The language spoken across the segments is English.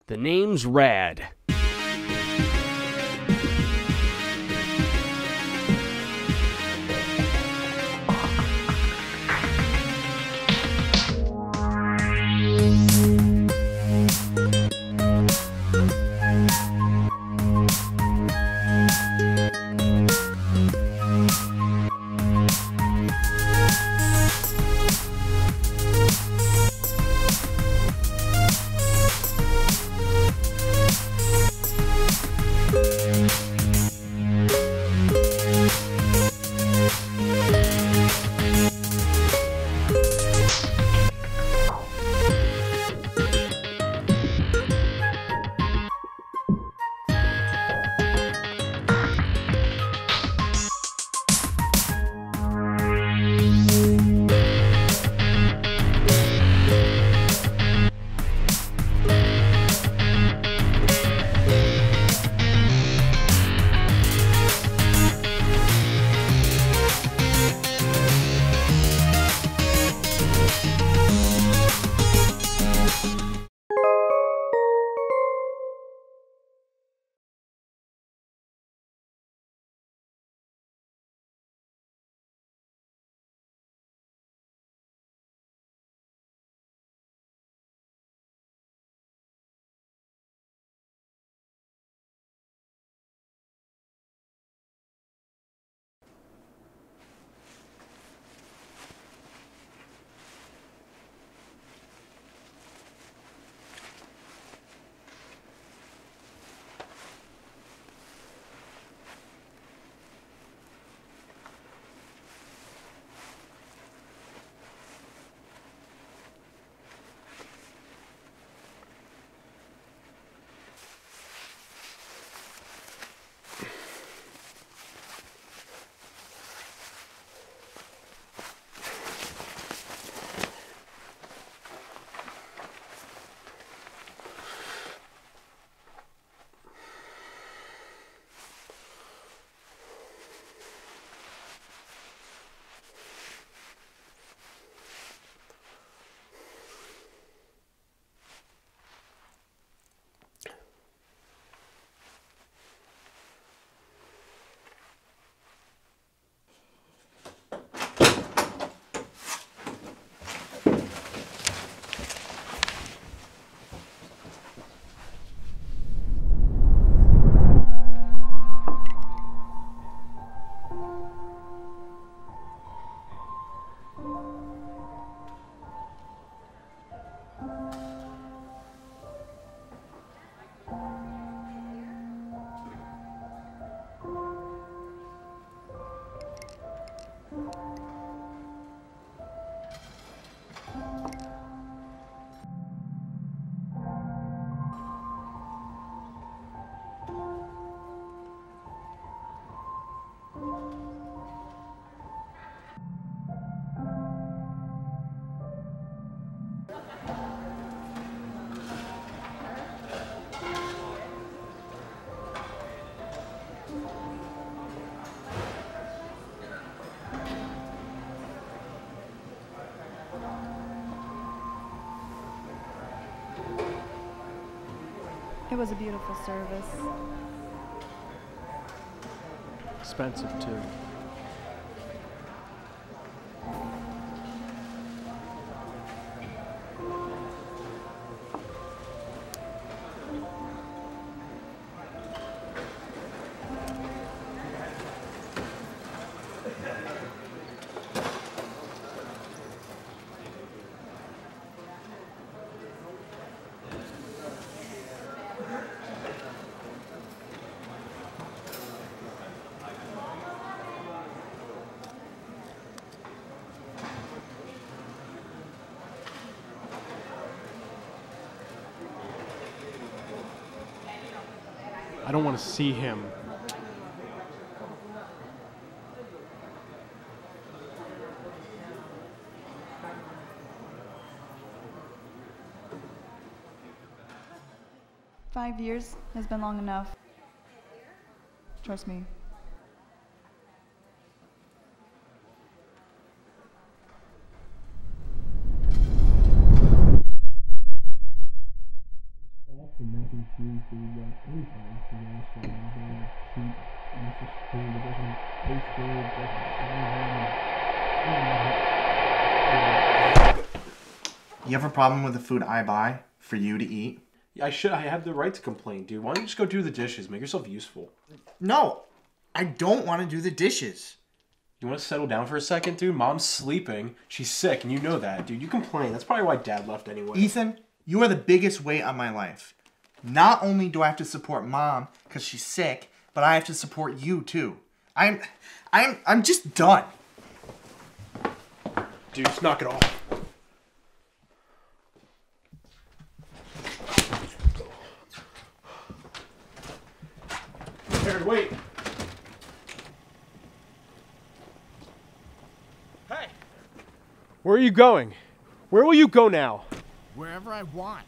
The name's Rad. It was a beautiful service. Expensive, too. I don't want to see him. $5 has been long enough. Trust me. the mac and cheese, dude, like, anytime, you know, so I'm very cheap, useless food, it doesn't taste good, it doesn't smell good, You have a problem with the food I buy for you to eat? I have the right to complain, dude. Why don't you just go do the dishes? Make yourself useful. No, I don't want to do the dishes. You want to settle down for a second, dude? Mom's sleeping. She's sick, and you know that, dude. You complain. That's probably why Dad left anyway. Ethan, you are the biggest weight on my life. Not only do I have to support Mom because she's sick, but I have to support you too. I'm just done. Dude, just knock it off. Jared, wait. Hey! Where are you going? Where will you go now? Wherever I want.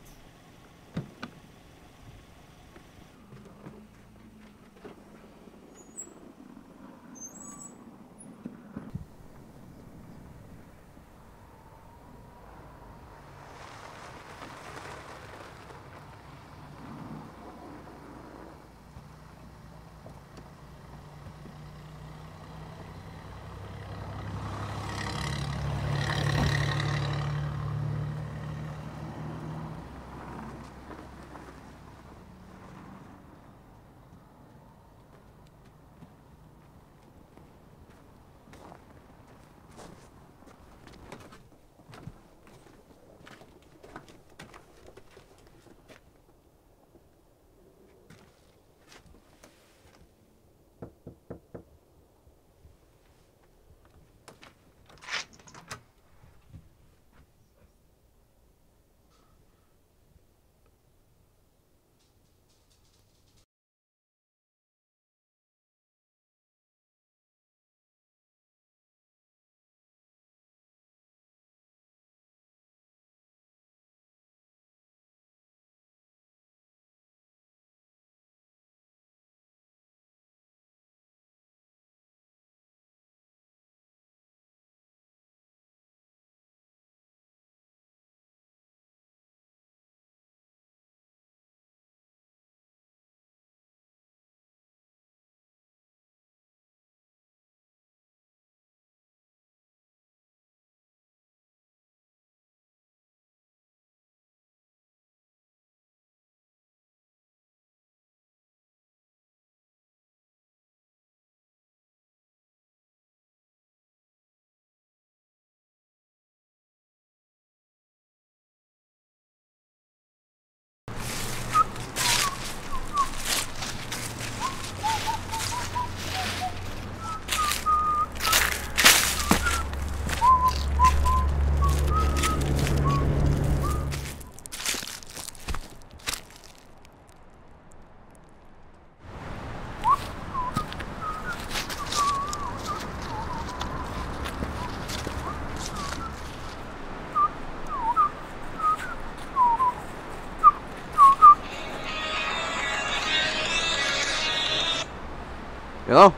Hello?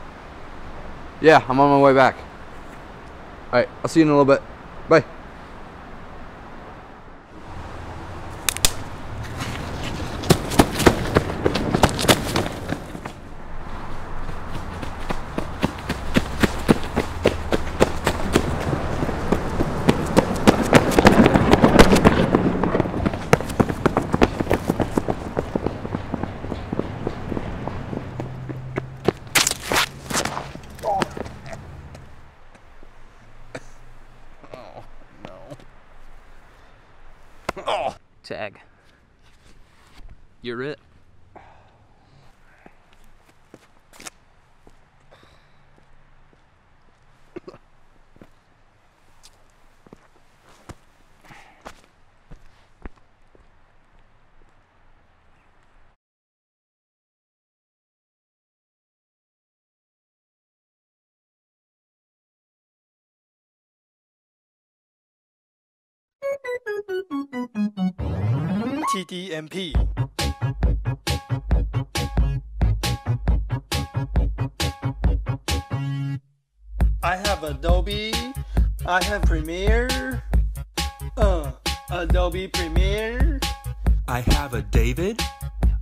Yeah, I'm on my way back. Alright, I'll see you in a little bit. Bye. Tag. You're it. TDMP. I have Adobe. I have Premiere. Adobe Premiere. I have a David.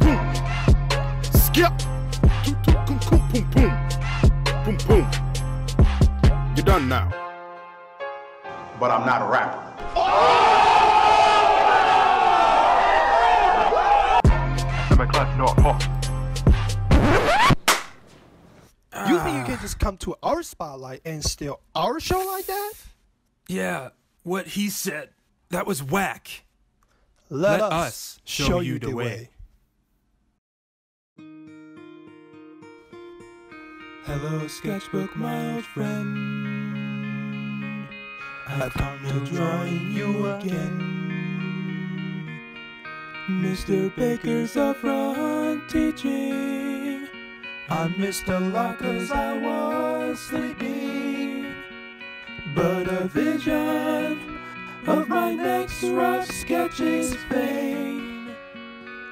boom. Skip. Boom, boom, boom, boom. Boom, boom. You're done now. But I'm not a rapper. And my class not hot. You think you can just come to our spotlight and steal our show like that? Yeah, what he said. That was whack. Let us show you the way. Hello, sketchbook, my old friend. I've come to join you again. Mr. Baker's up front teaching. I missed a lot 'cause I was sleeping. But a vision of my next rough sketches fame.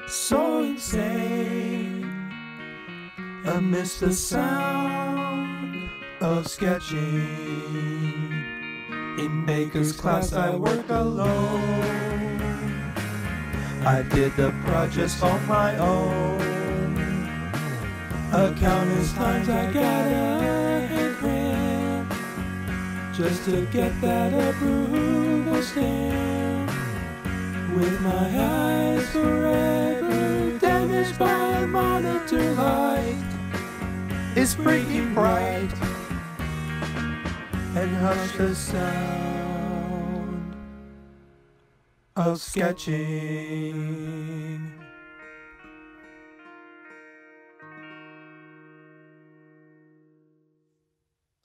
So insane. Amidst the sound of sketching. In Baker's class I work alone. I did the projects on my own. A countless times I got a hand cramp just to get that approval stamp. With my eyes forever damaged by monitor light. It's freaking bright and hush the sound of sketching.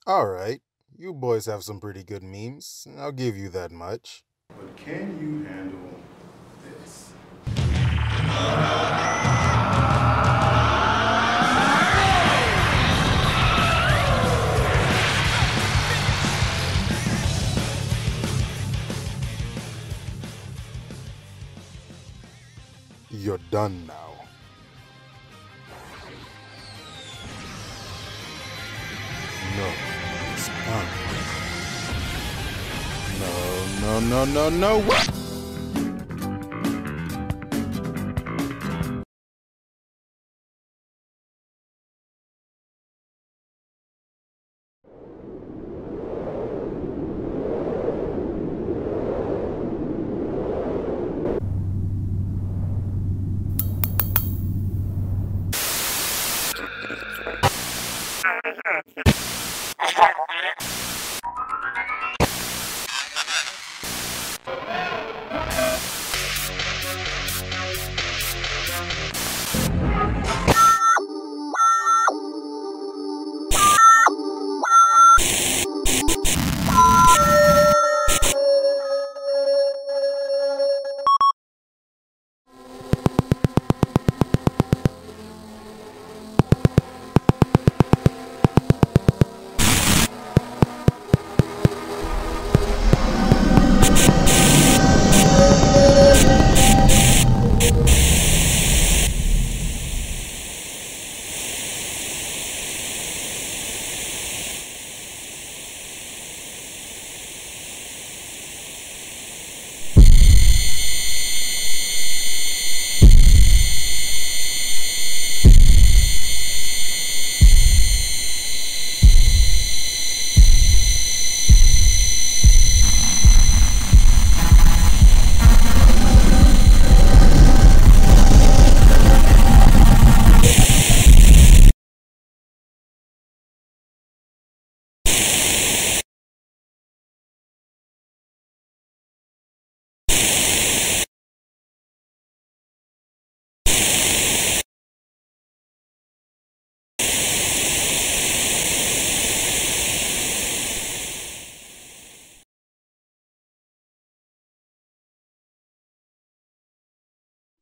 Alright, you boys have some pretty good memes. I'll give you that much. But can you handle this? You're done now. No, it's done. No. What?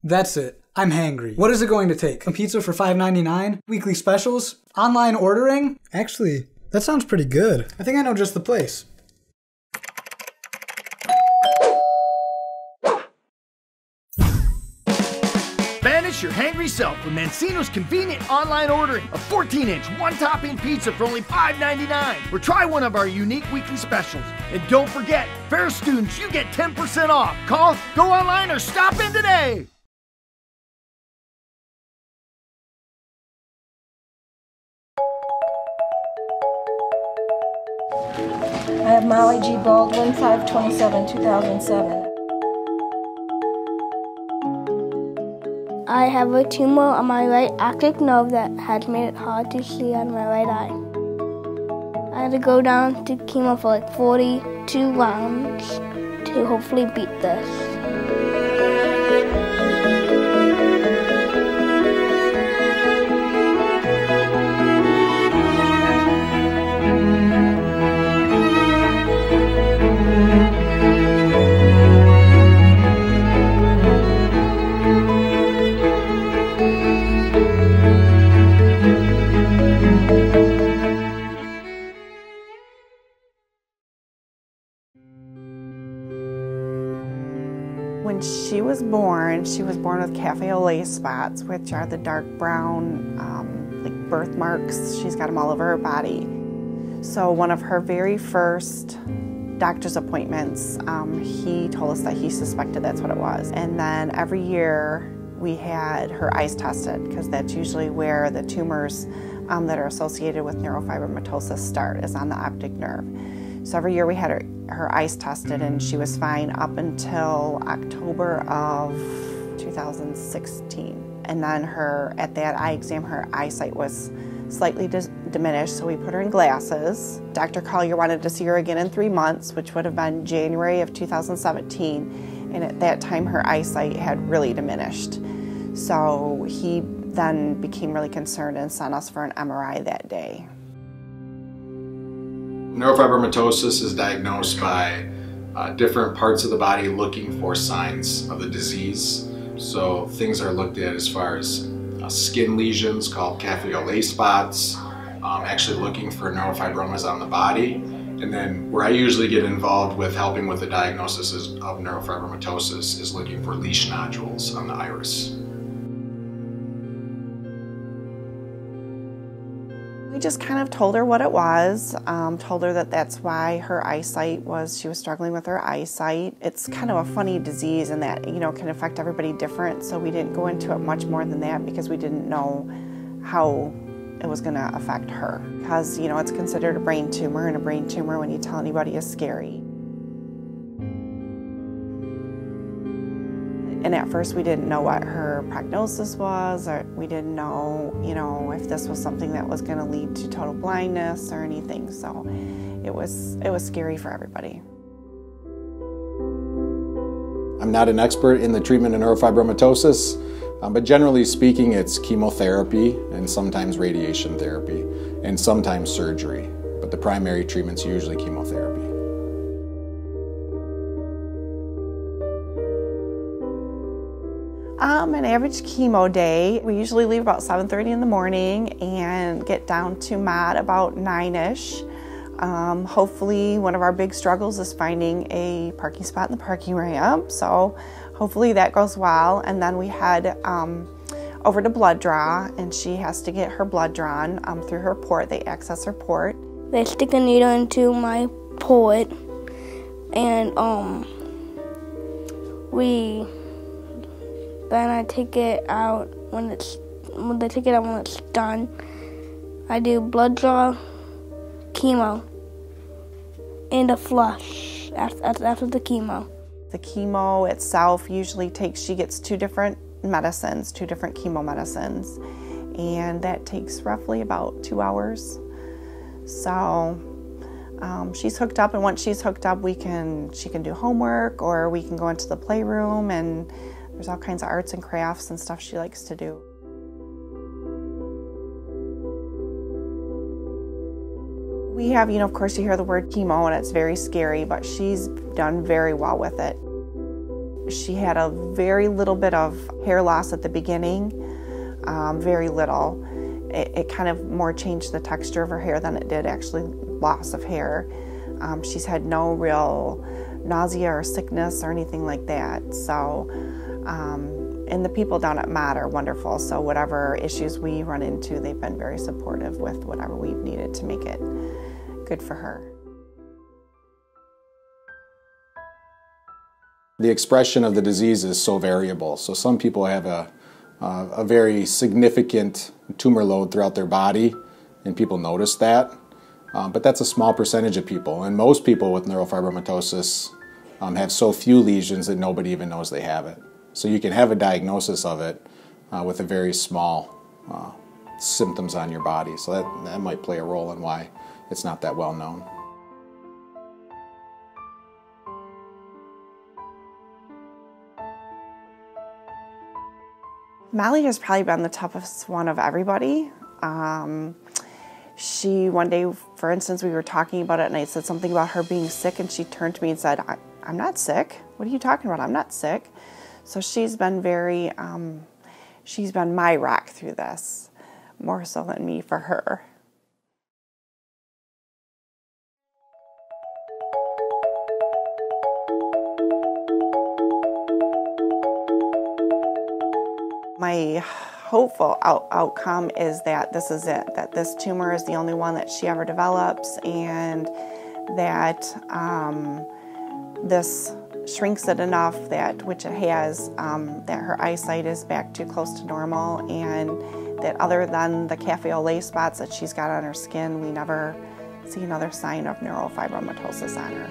That's it. I'm hangry. What is it going to take? A pizza for $5.99? Weekly specials? Online ordering? Actually, that sounds pretty good. I think I know just the place. Banish your hangry self with Mancino's convenient online ordering. A 14-inch, one-topping pizza for only $5.99. Or try one of our unique weekly specials. And don't forget, Ferris students, you get 10% off. Call, go online, or stop in today. I have Molly G. Baldwin, 5/27/2007. I have a tumor on my right optic nerve that has made it hard to see on my right eye. I had to go down to chemo for like 42 rounds to hopefully beat this. When she was born with cafe au lait spots, which are the dark brown, like birthmarks. She's got them all over her body. So one of her very first doctor's appointments, he told us that he suspected that's what it was. And then every year we had her eyes tested, because that's usually where the tumors that are associated with neurofibromatosis start, is on the optic nerve. So every year we had her eyes tested, and she was fine up until October of 2016. And then at that eye exam, her eyesight was slightly diminished, so we put her in glasses. Dr. Collier wanted to see her again in 3 months, which would have been January of 2017. And at that time, her eyesight had really diminished. So he then became really concerned and sent us for an MRI that day. Neurofibromatosis is diagnosed by different parts of the body looking for signs of the disease. So things are looked at as far as skin lesions called cafe au lait spots, actually looking for neurofibromas on the body. And then where I usually get involved with helping with the diagnosis of neurofibromatosis is looking for lesion nodules on the iris. We just kind of told her what it was, told her that that's why her eyesight she was struggling with her eyesight. It's kind of a funny disease in that, can affect everybody different, so we didn't go into it much more than that because we didn't know how it was going to affect her. Because, it's considered a brain tumor, and a brain tumor, when you tell anybody, is scary. And at first we didn't know what her prognosis was, or we didn't know, if this was something that was going to lead to total blindness or anything. So it was scary for everybody. I'm not an expert in the treatment of neurofibromatosis, but generally speaking, it's chemotherapy and sometimes radiation therapy and sometimes surgery. But the primary treatment's usually chemotherapy. An average chemo day, we usually leave about 7:30 in the morning and get down to Mod about 9-ish. Hopefully one of our big struggles is finding a parking spot in the parking ramp, so hopefully that goes well. And then we head over to blood draw, and she has to get her blood drawn through her port. They access her port. They stick a needle into my port, and then I take it out when they take it out when it's done. I do blood draw, chemo, and a flush after the chemo. The chemo itself usually she gets two different chemo medicines, and that takes roughly about 2 hours. So she's hooked up, and once she's hooked up, she can do homework, or we can go into the playroom, and there's all kinds of arts and crafts and stuff she likes to do. We have, of course you hear the word chemo and it's very scary, but she's done very well with it. She had a very little bit of hair loss at the beginning, very little. It kind of more changed the texture of her hair than it did actually loss of hair. She's had no real nausea or sickness or anything like that. So, and the people down at MOD are wonderful. So whatever issues we run into, they've been very supportive with whatever we've needed to make it good for her. The expression of the disease is so variable. So some people have a very significant tumor load throughout their body, and people notice that. But that's a small percentage of people. And most people with neurofibromatosis have so few lesions that nobody even knows they have it. So you can have a diagnosis of it with a very small symptoms on your body. So that might play a role in why it's not that well known. Molly has probably been the toughest one of everybody. She, one day, for instance, we were talking about it and I said something about her being sick and she turned to me and said, I'm not sick. What are you talking about? I'm not sick. So she's been very, she's been my rock through this, more so than me for her. My hopeful outcome is that this is it, that this tumor is the only one that she ever develops, and that this shrinks it enough, that, which it has, that her eyesight is back to close to normal, and that other than the cafe au lait spots that she's got on her skin, we never see another sign of neurofibromatosis on her.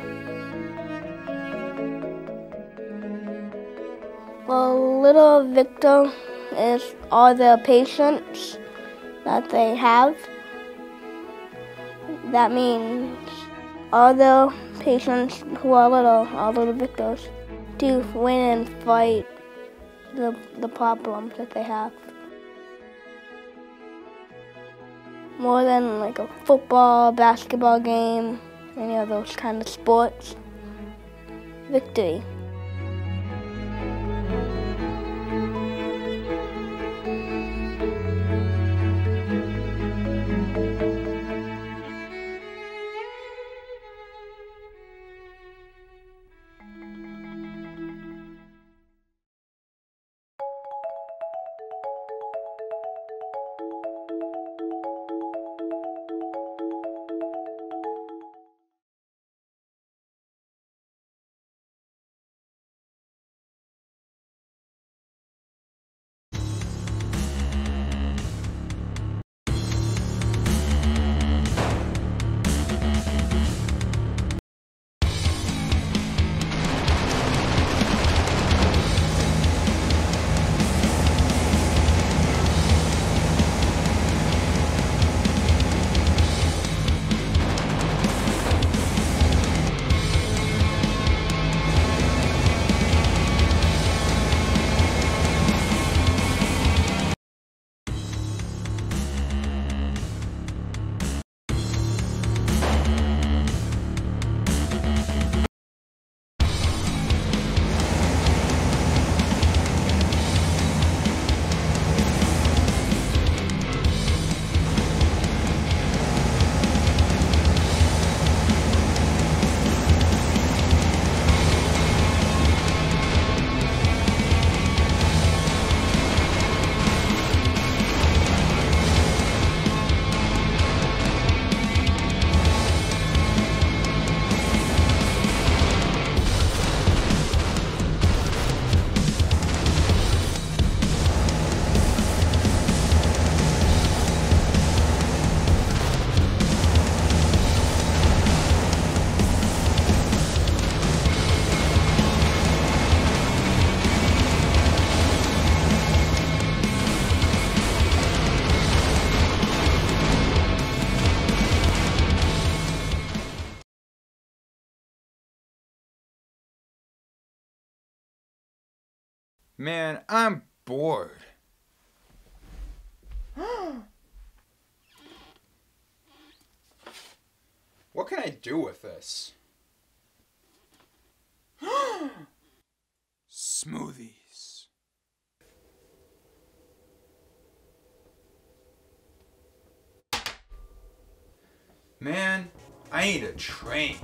Well, little Victor is all the patients that they have. That means all the patients who are little Victors, to win and fight the problems that they have. More than like a football, basketball game, any of those kind of sports. Victory. Man, I'm bored. What can I do with this? smoothies. Man, I need a train.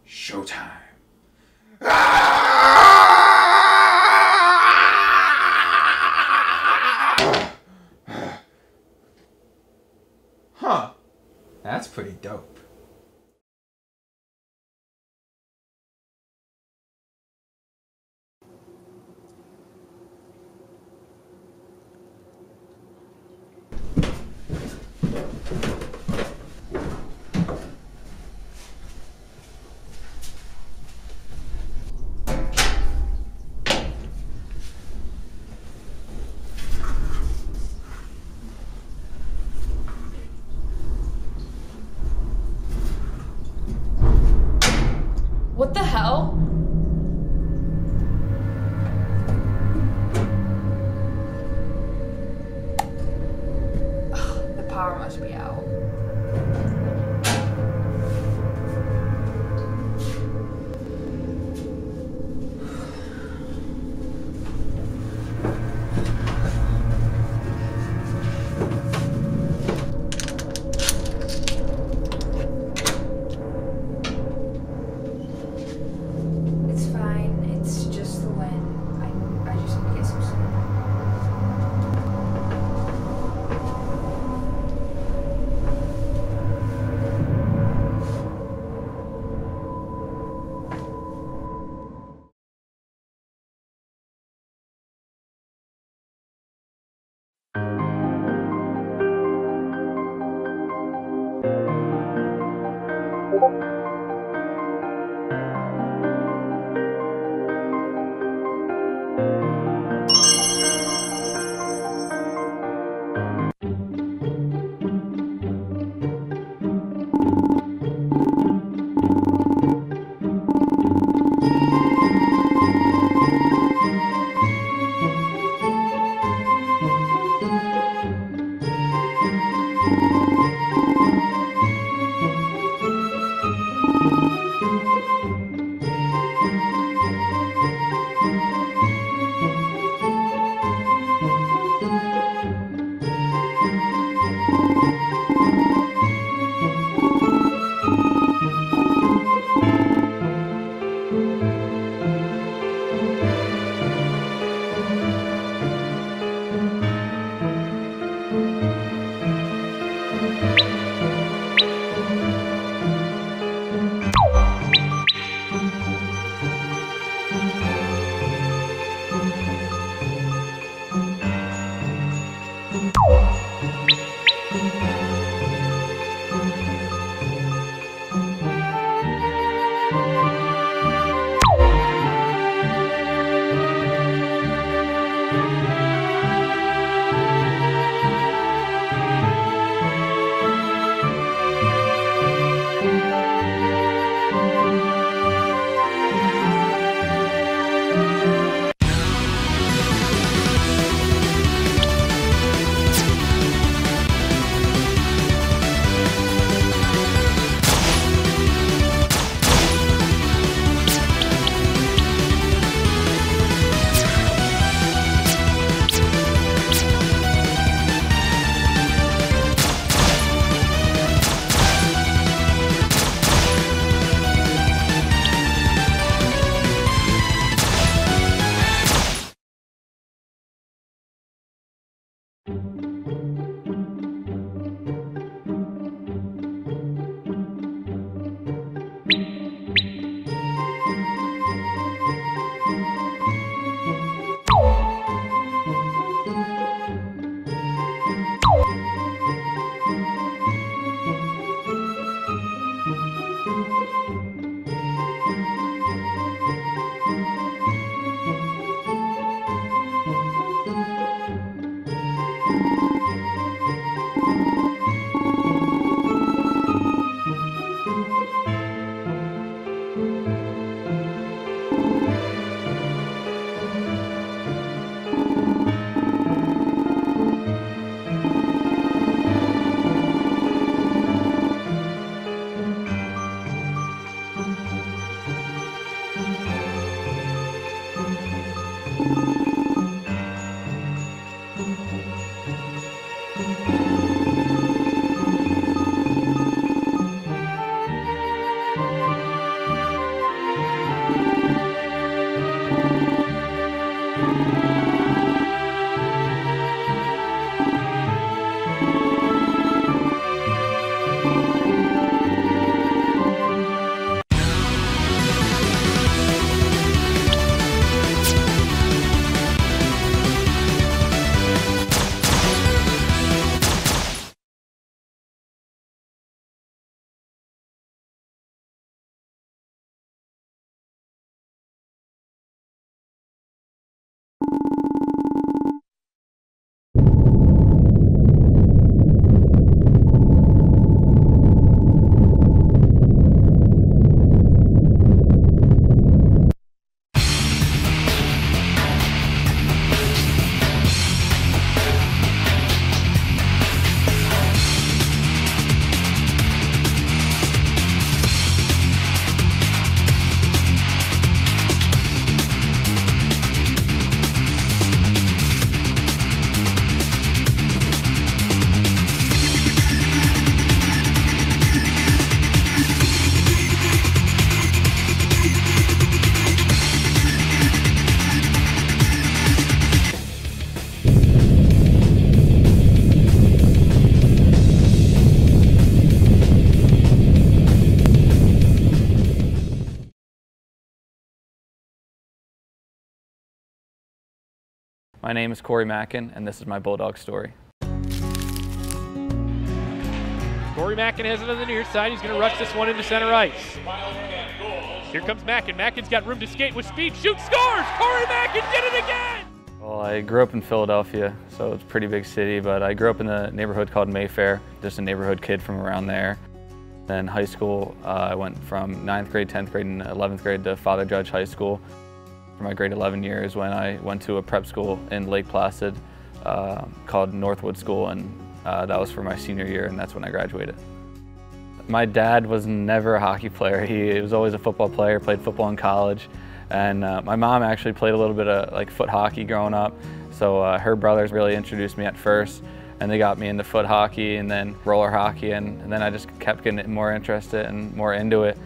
Showtime. Huh. That's pretty dope. What the hell? Ugh, the power must be out. My name is Corey Mackin, and this is my Bulldog story. Corey Mackin has it on the near side. He's going to rush this one into center ice. Here comes Mackin. Mackin's got room to skate with speed. Shoots, scores! Corey Mackin did it again! Well, I grew up in Philadelphia, so it's a pretty big city, but I grew up in a neighborhood called Mayfair, just a neighborhood kid from around there. Then high school, I went from 9th grade, 10th grade, and 11th grade to Father Judge High School. For my grade 11 years, when I went to a prep school in Lake Placid called Northwood School, and that was for my senior year, and that's when I graduated. My dad was never a hockey player. He was always a football player, played football in college. And my mom actually played a little bit of like foot hockey growing up. So her brothers really introduced me at first, and they got me into foot hockey and then roller hockey, and then I just kept getting more interested and more into it.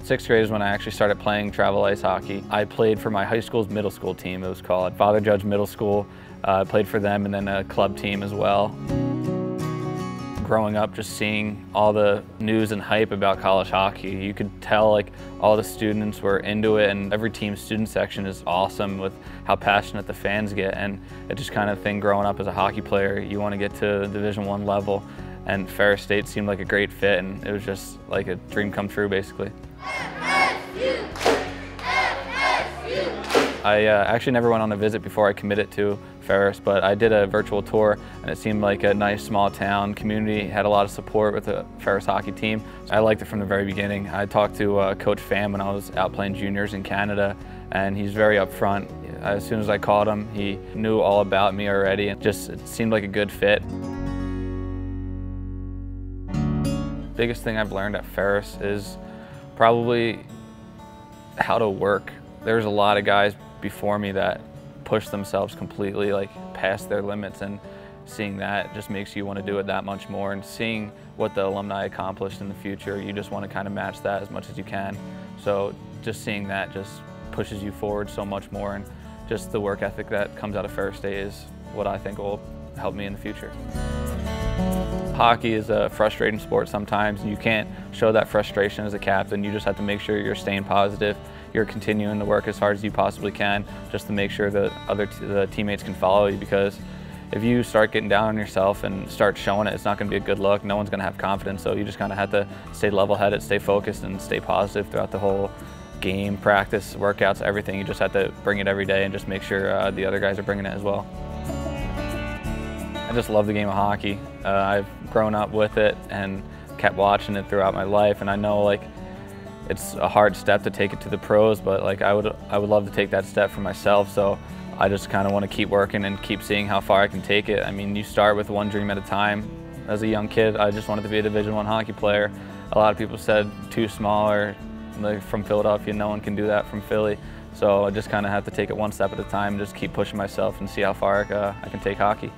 6th grade is when I actually started playing travel ice hockey. I played for my high school's middle school team. It was called Father Judge Middle School. I played for them and then a club team as well. Growing up, just seeing all the news and hype about college hockey, you could tell like all the students were into it, and every team's student section is awesome with how passionate the fans get, and it just kind of thing growing up as a hockey player, you want to get to the Division I level, and Ferris State seemed like a great fit, and it was just like a dream come true basically. I actually never went on a visit before I committed to Ferris, but I did a virtual tour, and it seemed like a nice small town community, had a lot of support with the Ferris hockey team. I liked it from the very beginning. I talked to Coach Pham when I was out playing juniors in Canada, and he's very upfront. As soon as I called him, he knew all about me already, and just it seemed like a good fit. Biggest thing I've learned at Ferris is probably how to work. There's a lot of guys before me that push themselves completely, like past their limits, and seeing that just makes you want to do it that much more, and seeing what the alumni accomplished in the future, you just want to kind of match that as much as you can. So just seeing that just pushes you forward so much more, and just the work ethic that comes out of Ferris State is what I think will help me in the future. Hockey is a frustrating sport sometimes, and you can't show that frustration as a captain. You just have to make sure you're staying positive. You're continuing to work as hard as you possibly can just to make sure that the teammates can follow you, because if you start getting down on yourself and start showing it, it's not going to be a good look. No one's going to have confidence, so you just kind of have to stay level-headed, stay focused, and stay positive throughout the whole game, practice, workouts, everything. You just have to bring it every day and just make sure the other guys are bringing it as well. I just love the game of hockey. I've grown up with it and kept watching it throughout my life, and I know like it's a hard step to take it to the pros, but like I would love to take that step for myself. So I just kind of want to keep working and keep seeing how far I can take it. I mean, you start with one dream at a time. As a young kid, I just wanted to be a Division I hockey player. A lot of people said too small, or like from Philadelphia, no one can do that from Philly. So I just kind of have to take it one step at a time, and just keep pushing myself and see how far I can take hockey.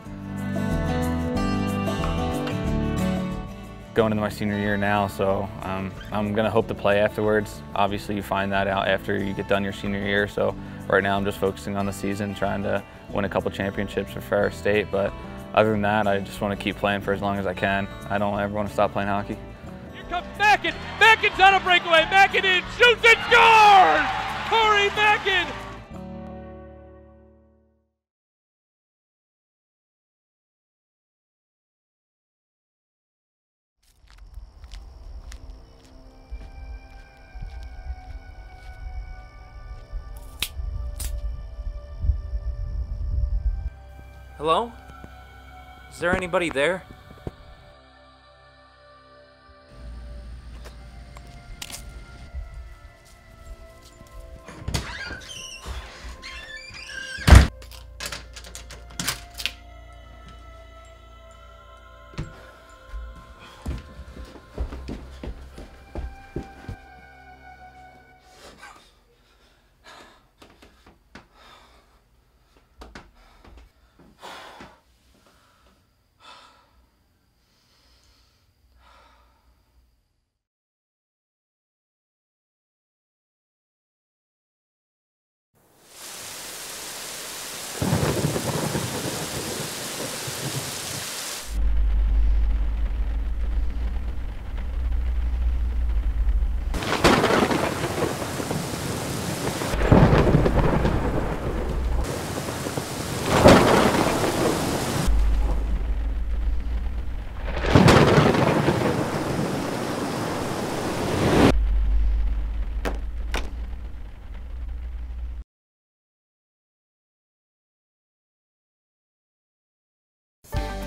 Going into my senior year now, so I'm going to hope to play afterwards. Obviously, you find that out after you get done your senior year, so right now I'm just focusing on the season, trying to win a couple championships for Ferris State, but other than that, I just want to keep playing for as long as I can. I don't ever want to stop playing hockey. Here comes Mackin! Mackin's on a breakaway! Mackin in, shoots and scores! Corey Mackin! Hello? Is there anybody there?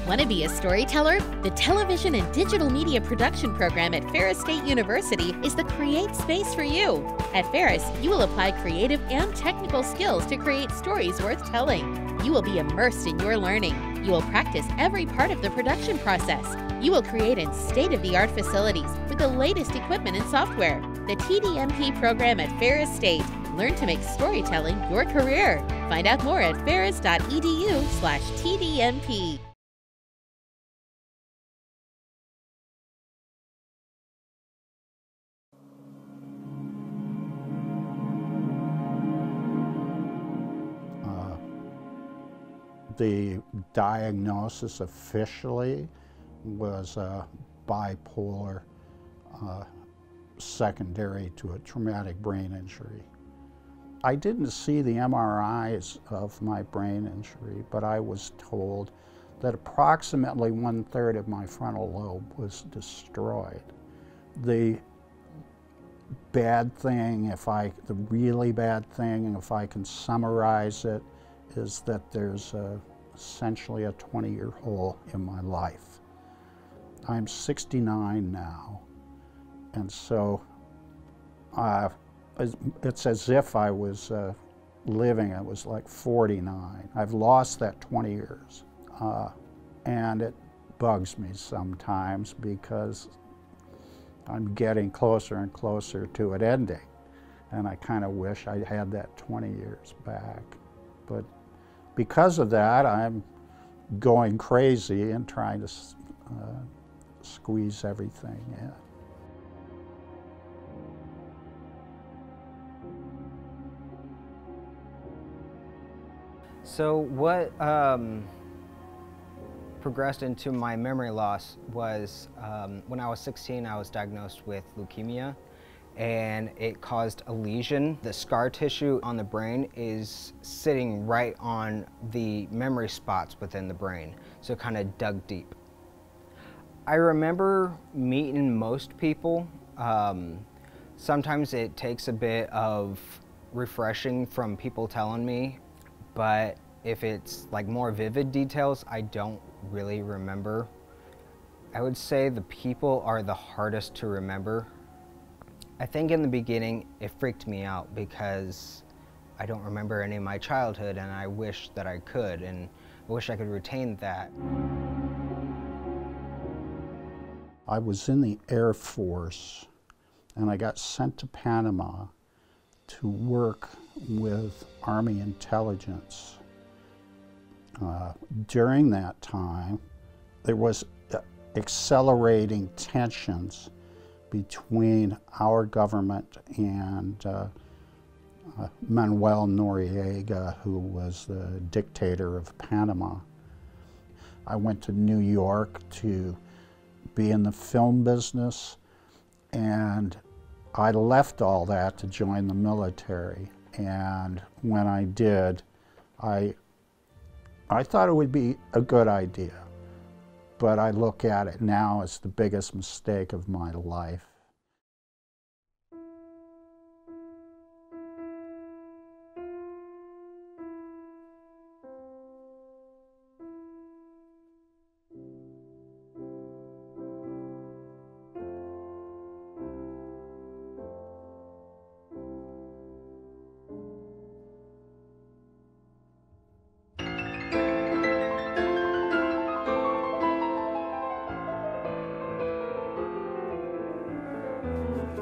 Want to be a storyteller? The television and digital media production program at Ferris State University is the Create space for you. At Ferris, you will apply creative and technical skills to create stories worth telling. You will be immersed in your learning. You will practice every part of the production process. You will create in state-of-the-art facilities with the latest equipment and software. The TDMP program at Ferris State. Learn to make storytelling your career. Find out more at ferris.edu/TDMP. The diagnosis officially was bipolar secondary to a traumatic brain injury. I didn't see the MRIs of my brain injury, but I was told that approximately 1/3 of my frontal lobe was destroyed. The bad thing, the really bad thing, if I can summarize it, is that there's essentially a 20-year hole in my life. I'm 69 now, and so it's as if I was living, it was like 49. I've lost that 20 years, and it bugs me sometimes because I'm getting closer and closer to it ending, and I kind of wish I had that 20 years back. But because of that, I'm going crazy and trying to squeeze everything in. So what progressed into my memory loss was when I was 16, I was diagnosed with leukemia, and it caused a lesion. The scar tissue on the brain is sitting right on the memory spots within the brain, so it kind of dug deep. I remember meeting most people. Sometimes it takes a bit of refreshing from people telling me, but if it's like more vivid details, I don't really remember. I would say the people are the hardest to remember. I think in the beginning it freaked me out because I don't remember any of my childhood, and I wish that I could, and I wish I could retain that. I was in the Air Force, and I got sent to Panama to work with Army intelligence. During that time, there was accelerating tensions between our government and Manuel Noriega, who was the dictator of Panama. I went to New York to be in the film business, and I left all that to join the military. And when I did, I thought it would be a good idea, but I look at it now as the biggest mistake of my life.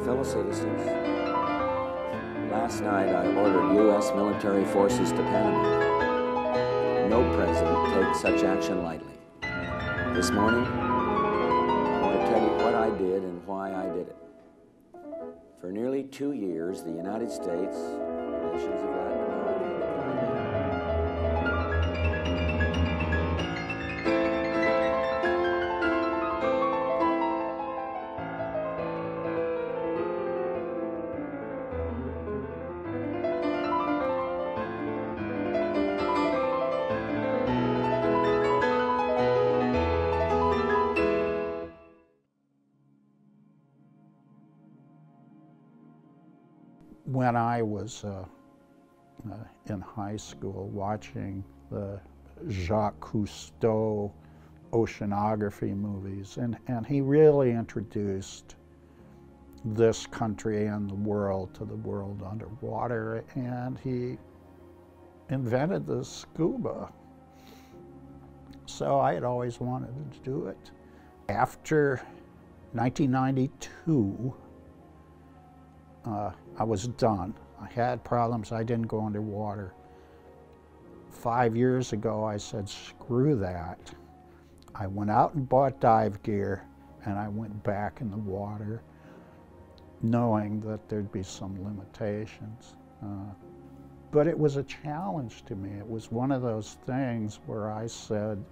Fellow citizens, last night I ordered U.S. military forces to Panama. No president takes such action lightly. This morning, I want to tell you what I did and why I did it. For nearly 2 years, the United States, nations of Latin America, and the When I was in high school, watching the Jacques Cousteau oceanography movies, and he really introduced this country and the world to the world underwater, and he invented the scuba. So I had always wanted to do it. After 1992, I was done. I had problems, I didn't go underwater. 5 years ago, I said, screw that. I went out and bought dive gear, and I went back in the water, knowing that there'd be some limitations. But it was a challenge to me. It was one of those things where I said,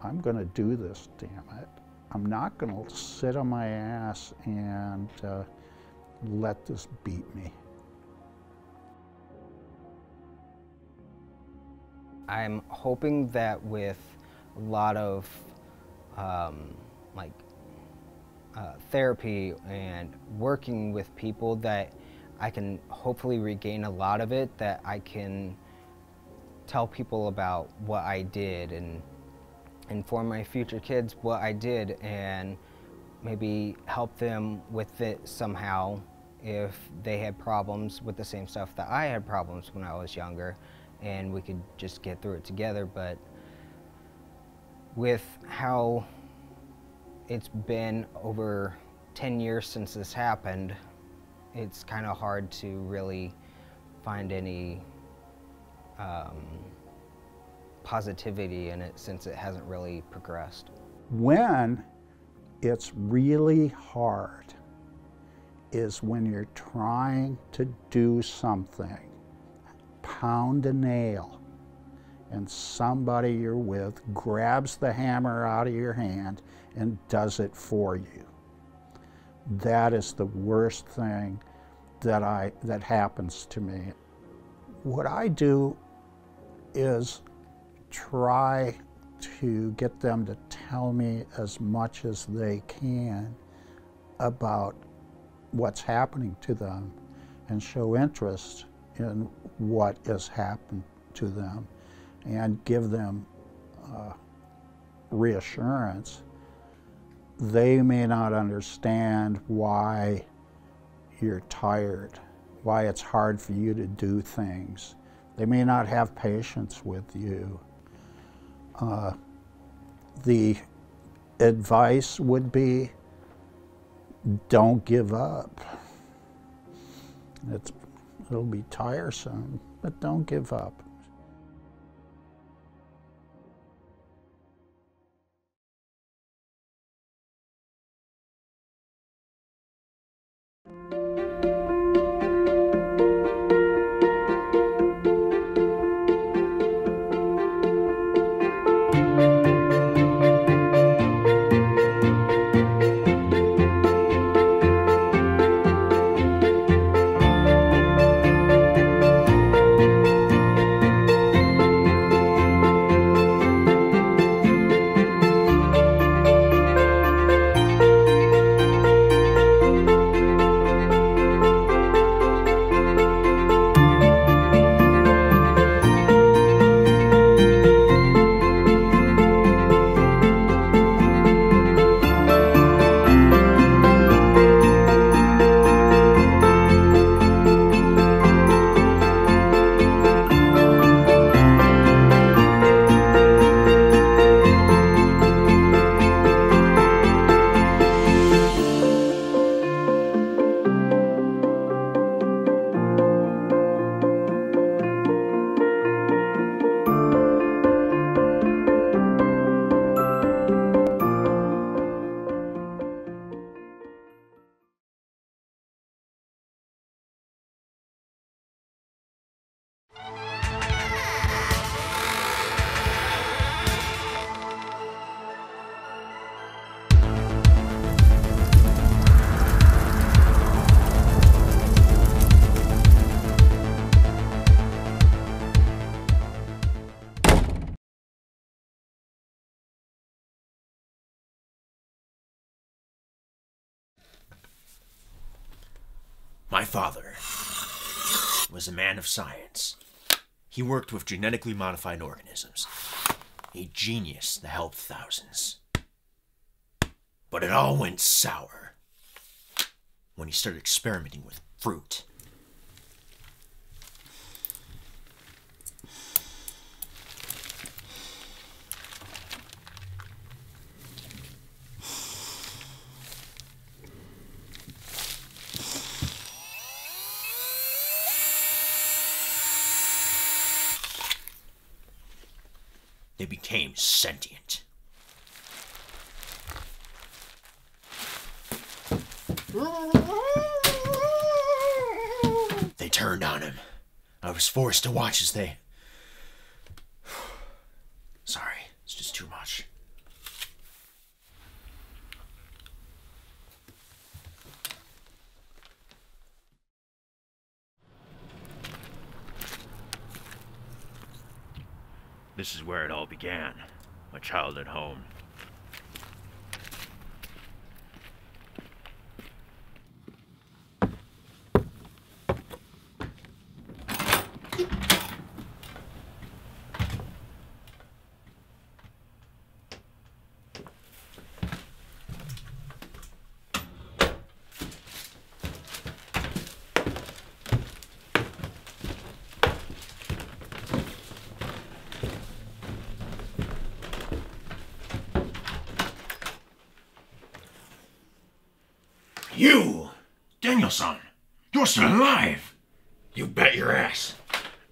I'm going to do this, damn it. I'm not going to sit on my ass and let this beat me. I'm hoping that with a lot of therapy and working with people that I can hopefully regain a lot of it, that I can tell people about what I did and inform my future kids what I did, and maybe help them with it somehow if they had problems with the same stuff that I had problems when I was younger, and we could just get through it together. But with how it's been over 10 years since this happened, it's kind of hard to really find any positivity in it since it hasn't really progressed. When it's really hard is when you're trying to do something, pound a nail, and somebody you're with grabs the hammer out of your hand and does it for you. That is the worst thing that happens to me. What I do is try to get them to tell me as much as they can about what's happening to them and show interest in what has happened to them and give them reassurance. They may not understand why you're tired, why it's hard for you to do things. They may not have patience with you. The advice would be, don't give up. It'll be tiresome, but don't give up. My father was a man of science. He worked with genetically modified organisms. A genius that helped thousands. But it all went sour when he started experimenting with fruit. They became sentient. They turned on him. I was forced to watch as they... Sorry, it's just too much. This is where it all began. My childhood home. You! Danielson! You're still alive! You bet your ass.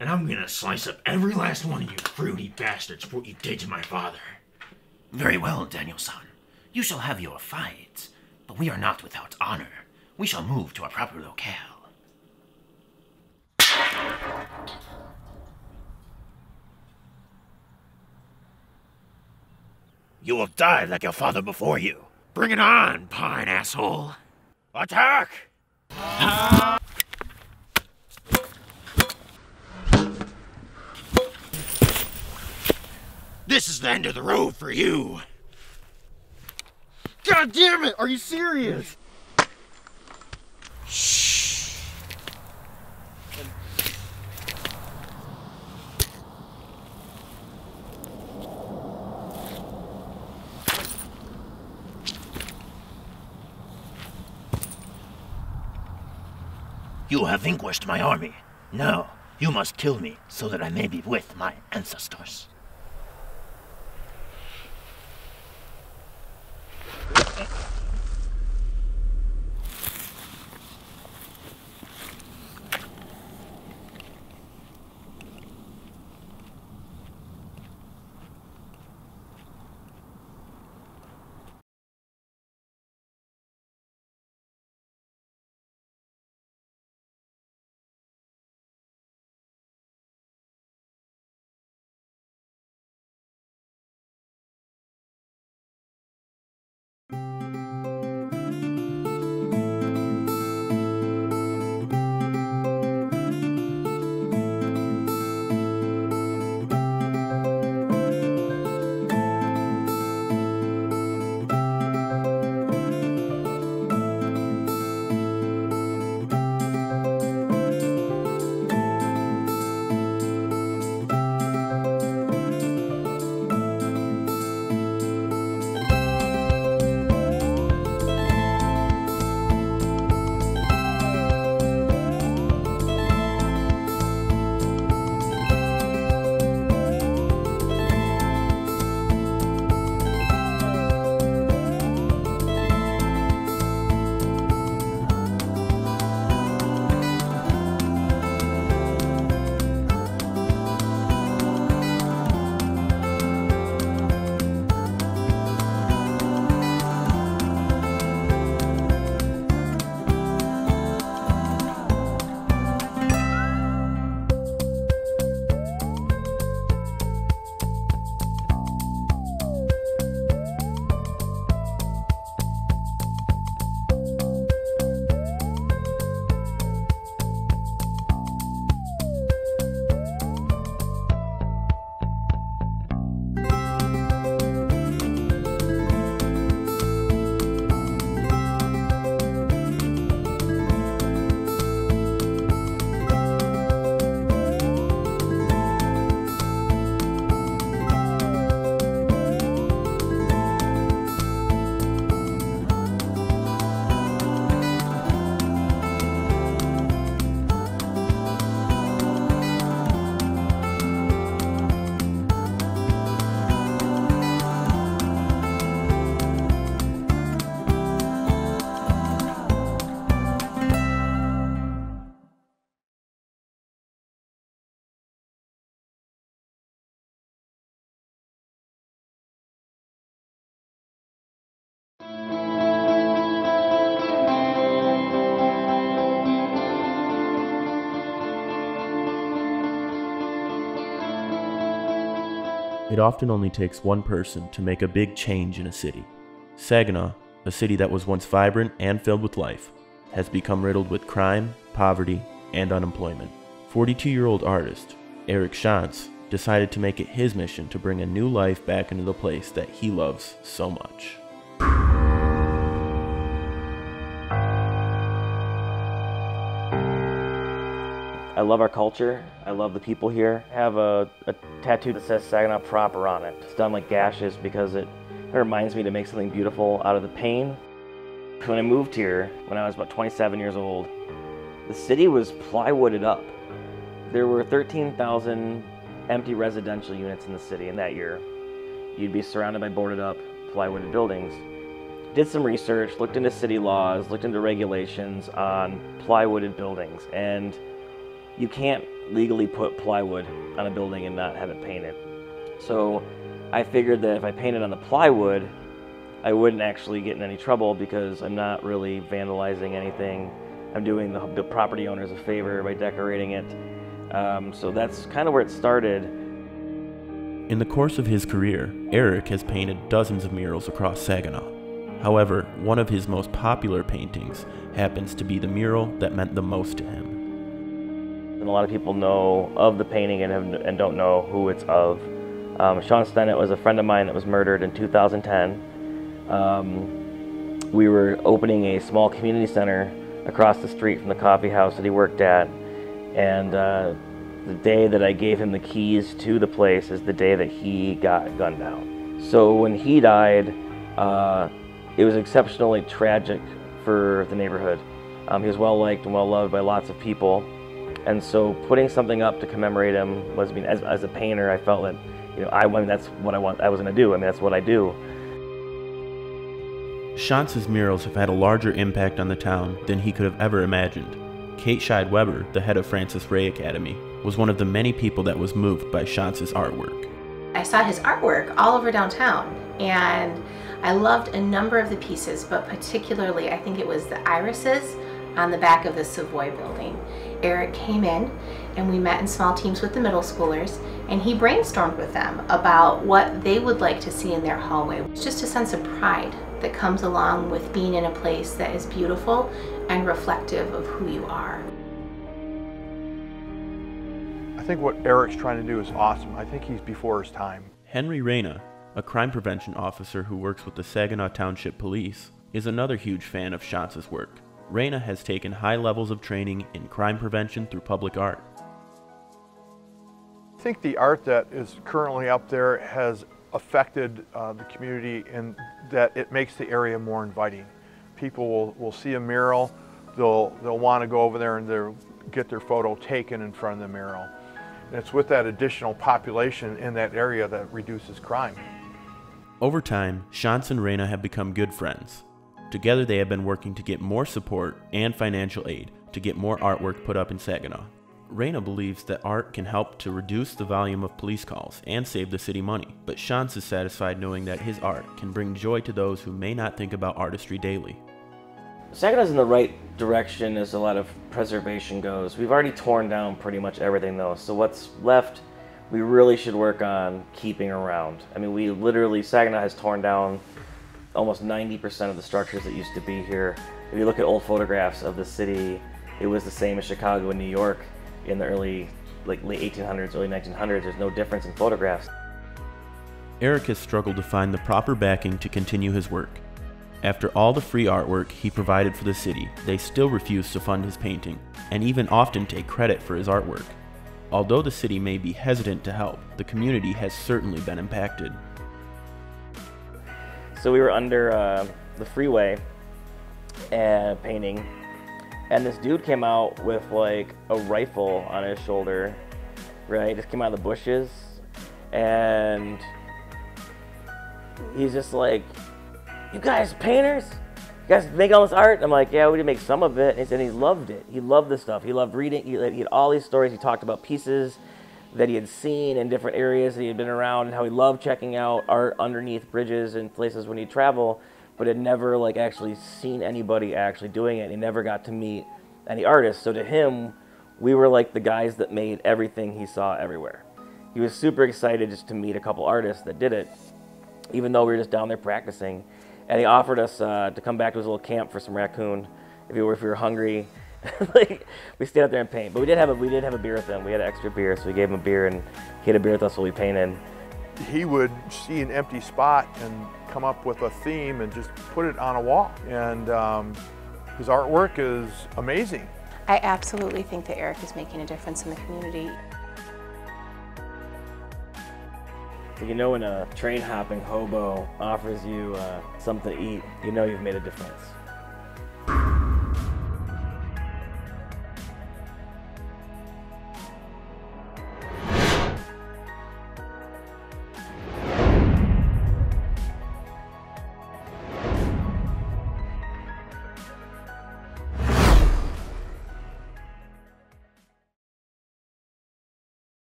And I'm gonna slice up every last one of you fruity bastards for what you did to my father. Very well, Danielson. You shall have your fight, but we are not without honor. We shall move to a proper locale. You will die like your father before you. Bring it on, pine asshole. Attack! This is the end of the road for you. God damn it! Are you serious? Shh. You have vanquished my army. Now, you must kill me so that I may be with my ancestors. It often only takes one person to make a big change in a city. Saginaw, a city that was once vibrant and filled with life, has become riddled with crime, poverty, and unemployment. 42-year-old artist Eric Shantz decided to make it his mission to bring a new life back into the place that he loves so much. I love our culture. I love the people here. I have a tattoo that says Saginaw proper on it. It's done like gashes because it reminds me to make something beautiful out of the pain. When I moved here, when I was about 27 years old, the city was plywooded up. There were 13,000 empty residential units in the city in that year. You'd be surrounded by boarded up, plywooded buildings. Did some research, looked into city laws, looked into regulations on plywooded buildings, and you can't legally put plywood on a building and not have it painted. So I figured that if I painted on the plywood, I wouldn't actually get in any trouble because I'm not really vandalizing anything. I'm doing the property owners a favor by decorating it. So that's kind of where it started. In the course of his career, Eric has painted dozens of murals across Saginaw. However, one of his most popular paintings happens to be the mural that meant the most to him. And a lot of people know of the painting and don't know who it's of. Sean Stennett was a friend of mine that was murdered in 2010. We were opening a small community center across the street from the coffee house that he worked at, and the day that I gave him the keys to the place is the day that he got gunned down. So when he died, it was exceptionally tragic for the neighborhood. He was well liked and well loved by lots of people. And so putting something up to commemorate him was, as a painter, I felt that, that's what I was going to do. That's what I do. Shantz's murals have had a larger impact on the town than he could have ever imagined. Kate Scheid-Weber, the head of Francis Ray Academy, was one of the many people that was moved by Shantz's artwork. I saw his artwork all over downtown, and I loved a number of the pieces, but particularly I think it was the irises on the back of the Savoy building. Eric came in and we met in small teams with the middle schoolers, and he brainstormed with them about what they would like to see in their hallway. It's just a sense of pride that comes along with being in a place that is beautiful and reflective of who you are. I think what Eric's trying to do is awesome. I think he's before his time. Henry Reyna, a crime prevention officer who works with the Saginaw Township Police, is another huge fan of Shantz's work. Reyna has taken high levels of training in crime prevention through public art. I think the art that is currently up there has affected the community in that it makes the area more inviting. People will see a mural, they'll want to go over there and they'll get their photo taken in front of the mural. And it's with that additional population in that area that reduces crime. Over time, Shantz and Reyna have become good friends. Together they have been working to get more support and financial aid to get more artwork put up in Saginaw. Reyna believes that art can help to reduce the volume of police calls and save the city money, but Shantz is satisfied knowing that his art can bring joy to those who may not think about artistry daily. Saginaw's in the right direction as a lot of preservation goes. We've already torn down pretty much everything though, so what's left we really should work on keeping around. Saginaw has torn down almost 90% of the structures that used to be here. If you look at old photographs of the city, it was the same as Chicago and New York in the late 1800s, early 1900s. There's no difference in photographs. Eric has struggled to find the proper backing to continue his work. After all the free artwork he provided for the city, they still refuse to fund his painting, and even often take credit for his artwork. Although the city may be hesitant to help, the community has certainly been impacted. So we were under the freeway and painting, and this dude came out with like a rifle on his shoulder, right? Just came out of the bushes, and he's just like, "You guys painters? You guys make all this art?" I'm like, "Yeah, we did make some of it." And he loved it. He loved this stuff. He loved reading. He had all these stories. He talked about pieces that he had seen in different areas that he had been around, and how he loved checking out art underneath bridges and places when he'd travel, but had never actually seen anybody actually doing it. He never got to meet any artists. So to him, we were like the guys that made everything he saw everywhere. He was super excited just to meet a couple artists that did it, even though we were just down there practicing. And he offered us to come back to his little camp for some raccoon if we were hungry. Like, we stayed out there and paint. But we did have a beer with him. We had an extra beer, so we gave him a beer, and he had a beer with us while we painted. He would see an empty spot and come up with a theme and just put it on a wall. And his artwork is amazing. I absolutely think that Eric is making a difference in the community. You know, when a train hopping hobo offers you something to eat, you know you've made a difference.